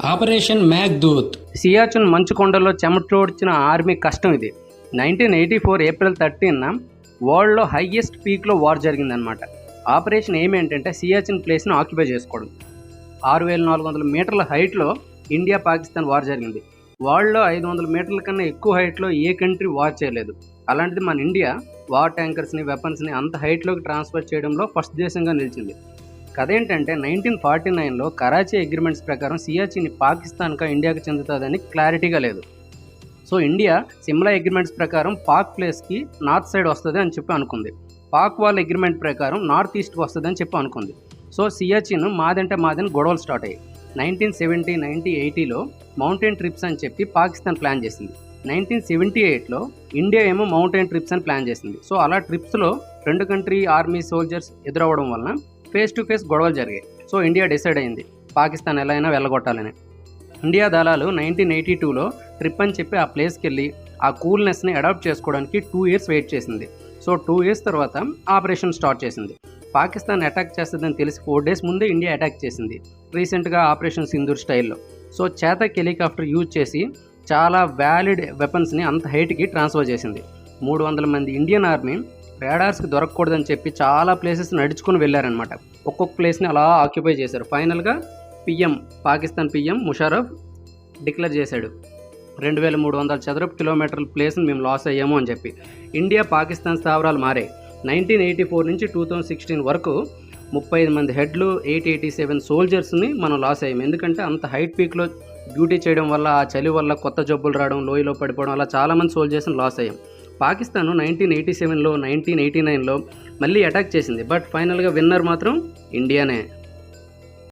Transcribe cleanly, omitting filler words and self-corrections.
Operation Meghdoot. Siachen మంచుకొండలో చెమటోడ్చిన army కష్టం ఇది. 1984 April 13న వరల్డ్లో హైయెస్ట్ పీక్లో వార్ జరిగిందనమాట. ఆపరేషన్ ఏమి ఏంటంటే సియాచిన్ ప్లేస్ని ఆక్యుపై చేసుకోవడం. 6400 మీటర్ల హైట్లో ఇండియా పాకిస్తాన్ వార్ జరిగింది. వరల్డ్లో 500 మీటర్ల కన్నా ఎక్కువ హైట్లో ఏ కంట్రీ వార్ చేయలేదు. అలాంటిది మన ఇండియా వార్ ట్యాంకర్స్ని, వెపన్స్ని అంత హైట్లోకి ట్రాన్స్ఫర్ చేయడంలో ఫస్ట్ దేశంగా నిలిచింది. కథ ఏంటంటే 1949లో కరాచీ అగ్రిమెంట్స్ ప్రకారం సియాచిన్ పాకిస్తాన్కా ఇండియాకి చెందుతుందని క్లారిటీగా లేదు. సో ఇండియా సిమ్లా అగ్రిమెంట్స్ ప్రకారం పాక్ ప్లేస్కి నార్త్ సైడ్ వస్తుంది అని చెప్పి అనుకుంది. పాక్ వాళ్ళ అగ్రిమెంట్ ప్రకారం నార్త్ ఈస్ట్కి వస్తుంది అని చెప్పి అనుకుంది. సో సియాచిన్ మాదంటే మాదని గొడవలు స్టార్ట్ అయ్యాయి. 1970, 1980లో మౌంటైన్ ట్రిప్స్ అని చెప్పి పాకిస్తాన్ ప్లాన్ చేసింది. 1978లో ఇండియా ఏమో మౌంటైన్ ట్రిప్స్ అని ప్లాన్ చేసింది. సో అలా ట్రిప్స్లో రెండు కంట్రీ ఆర్మీ సోల్జర్స్ ఎదురవ్వడం వలన ఫేస్ టు ఫేస్ గొడవలు జరిగాయి. సో ఇండియా డిసైడ్ అయింది పాకిస్తాన్ ఎలా అయినా వెళ్ళగొట్టాలని. ఇండియా దళాలు 1982లో ట్రిప్ అని చెప్పి ఆ ప్లేస్కి వెళ్ళి ఆ కూల్నెస్ని అడాప్ట్ చేసుకోవడానికి 2 years వెయిట్ చేసింది. సో 2 years తర్వాత ఆపరేషన్ స్టార్ట్ చేసింది. పాకిస్తాన్ అటాక్ చేస్తుందని తెలిసి 4 days ముందే ఇండియా అటాక్ చేసింది, రీసెంట్గా ఆపరేషన్ సింధూర్ స్టైల్లో. సో చేతక్ హెలికాప్టర్ యూజ్ చేసి చాలా వ్యాలిడ్ వెపన్స్ని అంత హైట్కి ట్రాన్స్ఫర్ చేసింది. 300 మంది ఇండియన్ ఆర్మీ రాడార్స్కి దొరకకూడదని చెప్పి చాలా ప్లేసెస్ నడుచుకుని వెళ్ళారనమాట. ఒక్కొక్క ప్లేస్ని అలా ఆక్యుపై చేశారు. ఫైనల్గా పాకిస్తాన్ పిఎం ముషారఫ్ డిక్లేర్ చేశాడు 2300 చదరపు కిలోమీటర్ల ప్లేస్ని మేము లాస్ అయ్యాము అని చెప్పి. ఇండియా పాకిస్తాన్ స్థావరాలు మారాయి. 1984 నుంచి 2016 వరకు 35 మంది హెడ్లు, 887 సోల్జర్స్ని మనం లాస్ అయ్యాము. ఎందుకంటే అంత హైట్ పీక్లో డ్యూటీ చేయడం వల్ల, ఆ చలి వల్ల కొత్త జబ్బులు రావడం, లోయలో పడిపోవడం, అలా చాలామంది సోల్జర్స్ని లాస్ అయ్యాం. పాకిస్తాన్ 1987లో, 1989లో మళ్ళీ అటాక్ చేసింది. బట్ ఫైనల్గా విన్నర్ మాత్రం ఇండియానే.